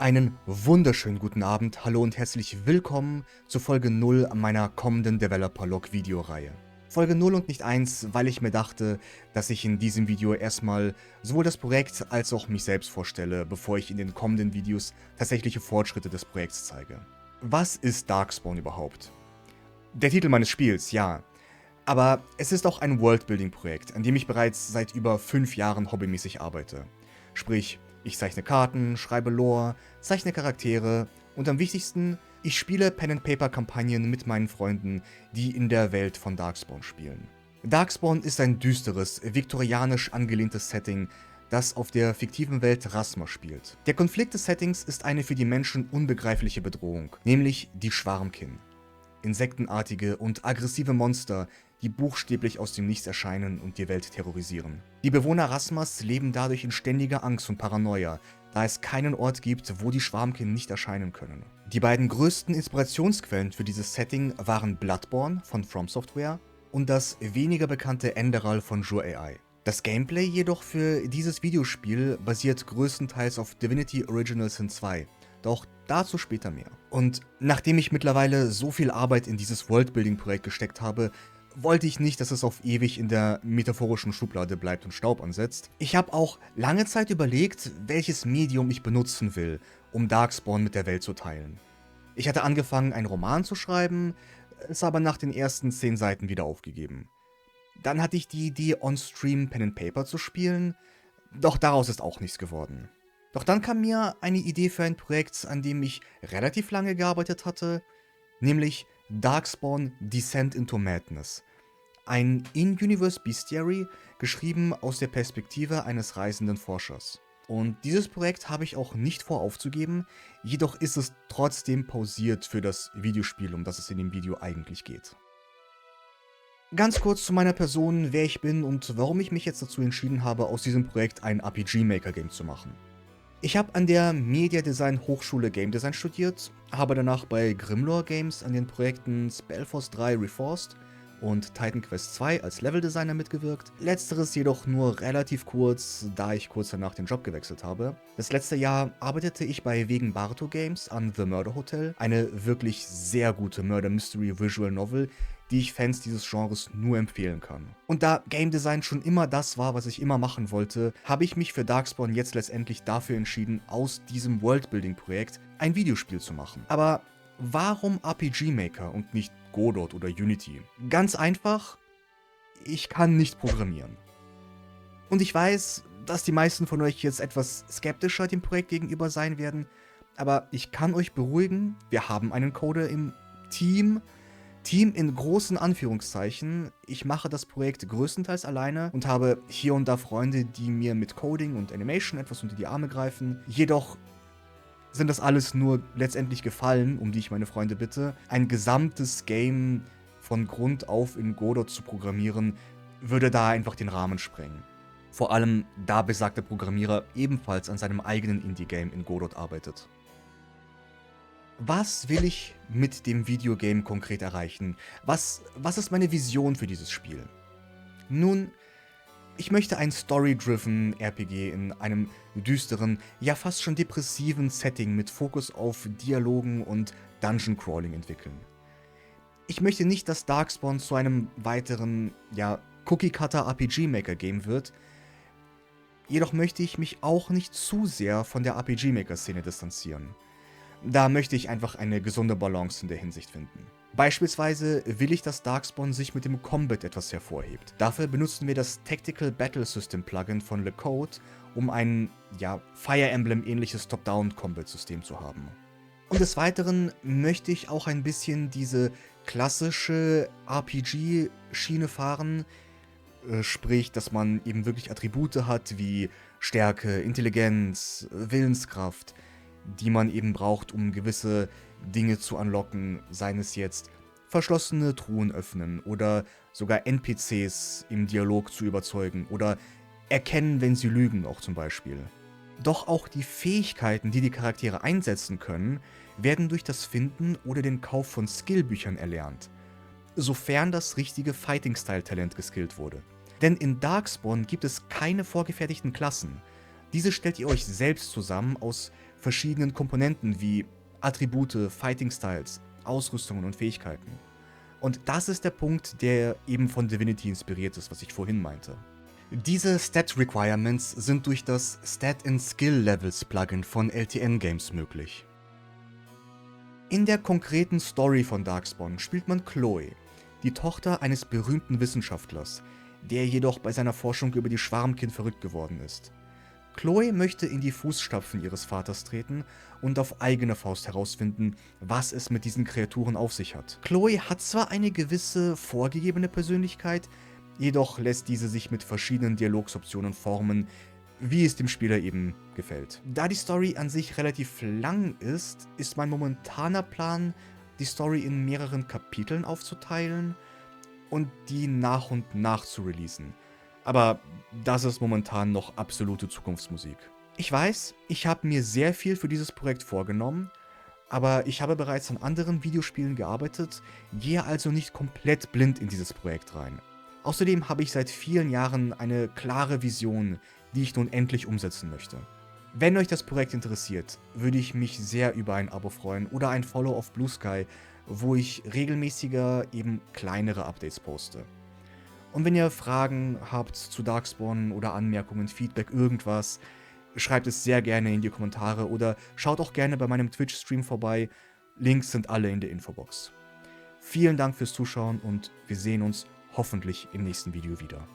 Einen wunderschönen guten Abend, hallo und herzlich willkommen zu Folge 0 meiner kommenden Developer-Log-Videoreihe. Folge 0 und nicht 1, weil ich mir dachte, dass ich in diesem Video erstmal sowohl das Projekt als auch mich selbst vorstelle, bevor ich in den kommenden Videos tatsächliche Fortschritte des Projekts zeige. Was ist Darkspawn überhaupt? Der Titel meines Spiels, ja. Aber es ist auch ein Worldbuilding-Projekt, an dem ich bereits seit über 5 Jahren hobbymäßig arbeite. Sprich, ich zeichne Karten, schreibe Lore, zeichne Charaktere und am wichtigsten, ich spiele Pen-and-Paper-Kampagnen mit meinen Freunden, die in der Welt von Darkspawn spielen. Darkspawn ist ein düsteres, viktorianisch angelehntes Setting, das auf der fiktiven Welt Rasma spielt. Der Konflikt des Settings ist eine für die Menschen unbegreifliche Bedrohung, nämlich die Schwarmkin. Insektenartige und aggressive Monster, die buchstäblich aus dem Nichts erscheinen und die Welt terrorisieren. Die Bewohner Rasmas leben dadurch in ständiger Angst und Paranoia, da es keinen Ort gibt, wo die Schwarmkin nicht erscheinen können. Die beiden größten Inspirationsquellen für dieses Setting waren Bloodborne von From Software und das weniger bekannte Enderal von Jur AI. Das Gameplay jedoch für dieses Videospiel basiert größtenteils auf Divinity Original Sin 2, doch dazu später mehr. Und nachdem ich mittlerweile so viel Arbeit in dieses Worldbuilding-Projekt gesteckt habe, wollte ich nicht, dass es auf ewig in der metaphorischen Schublade bleibt und Staub ansetzt. Ich habe auch lange Zeit überlegt, welches Medium ich benutzen will, um Darkspawn mit der Welt zu teilen. Ich hatte angefangen, einen Roman zu schreiben, es aber nach den ersten 10 Seiten wieder aufgegeben. Dann hatte ich die Idee, on-stream Pen and Paper zu spielen, doch daraus ist auch nichts geworden. Doch dann kam mir eine Idee für ein Projekt, an dem ich relativ lange gearbeitet hatte, nämlich Darkspawn Descent into Madness. Ein In-Universe Bestiary, geschrieben aus der Perspektive eines reisenden Forschers. Und dieses Projekt habe ich auch nicht vor aufzugeben, jedoch ist es trotzdem pausiert für das Videospiel, um das es in dem Video eigentlich geht. Ganz kurz zu meiner Person, wer ich bin und warum ich mich jetzt dazu entschieden habe, aus diesem Projekt ein RPG-Maker-Game zu machen. Ich habe an der Media Design Hochschule Game Design studiert, habe danach bei Grimlore Games an den Projekten Spellforce 3 Reforced und Titan Quest 2 als Leveldesigner mitgewirkt. Letzteres jedoch nur relativ kurz, da ich kurz danach den Job gewechselt habe. Das letzte Jahr arbeitete ich bei Wegen Barto Games an The Murder Hotel, eine wirklich sehr gute Murder Mystery Visual Novel, die ich Fans dieses Genres nur empfehlen kann. Und da Game Design schon immer das war, was ich immer machen wollte, habe ich mich für Darkspawn jetzt letztendlich dafür entschieden, aus diesem Worldbuilding-Projekt ein Videospiel zu machen. Aber warum RPG Maker und nicht Godot oder Unity? Ganz einfach, ich kann nicht programmieren. Und ich weiß, dass die meisten von euch jetzt etwas skeptischer dem Projekt gegenüber sein werden, aber ich kann euch beruhigen, wir haben einen Coder im Team. Team in großen Anführungszeichen. Ich mache das Projekt größtenteils alleine und habe hier und da Freunde, die mir mit Coding und Animation etwas unter die Arme greifen. Jedoch sind das alles nur letztendlich Gefallen, um die ich meine Freunde bitte. Ein gesamtes Game von Grund auf in Godot zu programmieren, würde da einfach den Rahmen sprengen. Vor allem, da besagter Programmierer ebenfalls an seinem eigenen Indie-Game in Godot arbeitet. Was will ich mit dem Videogame konkret erreichen? Was ist meine Vision für dieses Spiel? Nun, ich möchte ein story-driven RPG in einem düsteren, ja fast schon depressiven Setting mit Fokus auf Dialogen und Dungeon-Crawling entwickeln. Ich möchte nicht, dass Darkspawn zu einem weiteren, ja, Cookie-Cutter-RPG-Maker-Game wird, jedoch möchte ich mich auch nicht zu sehr von der RPG-Maker-Szene distanzieren. Da möchte ich einfach eine gesunde Balance in der Hinsicht finden. Beispielsweise will ich, dass Darkspawn sich mit dem Combat etwas hervorhebt. Dafür benutzen wir das Tactical Battle System Plugin von Le Code, um ein, ja, Fire Emblem ähnliches Top-Down-Combat-System zu haben. Und des Weiteren möchte ich auch ein bisschen diese klassische RPG-Schiene fahren, sprich, dass man eben wirklich Attribute hat wie Stärke, Intelligenz, Willenskraft, die man eben braucht, um gewisse Dinge zu unlocken, seien es jetzt verschlossene Truhen öffnen oder sogar NPCs im Dialog zu überzeugen oder erkennen, wenn sie lügen auch zum Beispiel. Doch auch die Fähigkeiten, die die Charaktere einsetzen können, werden durch das Finden oder den Kauf von Skillbüchern erlernt, sofern das richtige Fighting-Style-Talent geskillt wurde. Denn in Darkspawn gibt es keine vorgefertigten Klassen. Diese stellt ihr euch selbst zusammen aus verschiedenen Komponenten wie Attribute, Fighting Styles, Ausrüstungen und Fähigkeiten. Und das ist der Punkt, der eben von Divinity inspiriert ist, was ich vorhin meinte. Diese Stat Requirements sind durch das Stat and Skill Levels Plugin von LTN Games möglich. In der konkreten Story von Darkspawn spielt man Chloe, die Tochter eines berühmten Wissenschaftlers, der jedoch bei seiner Forschung über die Schwarmkind verrückt geworden ist. Chloe möchte in die Fußstapfen ihres Vaters treten und auf eigene Faust herausfinden, was es mit diesen Kreaturen auf sich hat. Chloe hat zwar eine gewisse vorgegebene Persönlichkeit, jedoch lässt diese sich mit verschiedenen Dialogsoptionen formen, wie es dem Spieler eben gefällt. Da die Story an sich relativ lang ist mein momentaner Plan, die Story in mehreren Kapiteln aufzuteilen und die nach und nach zu releasen. Aber das ist momentan noch absolute Zukunftsmusik. Ich weiß, ich habe mir sehr viel für dieses Projekt vorgenommen, aber ich habe bereits an anderen Videospielen gearbeitet, gehe also nicht komplett blind in dieses Projekt rein. Außerdem habe ich seit vielen Jahren eine klare Vision, die ich nun endlich umsetzen möchte. Wenn euch das Projekt interessiert, würde ich mich sehr über ein Abo freuen oder ein Follow auf Blue Sky, wo ich regelmäßiger eben kleinere Updates poste. Und wenn ihr Fragen habt zu Darkspawn oder Anmerkungen, Feedback, irgendwas, schreibt es sehr gerne in die Kommentare oder schaut auch gerne bei meinem Twitch-Stream vorbei. Links sind alle in der Infobox. Vielen Dank fürs Zuschauen und wir sehen uns hoffentlich im nächsten Video wieder.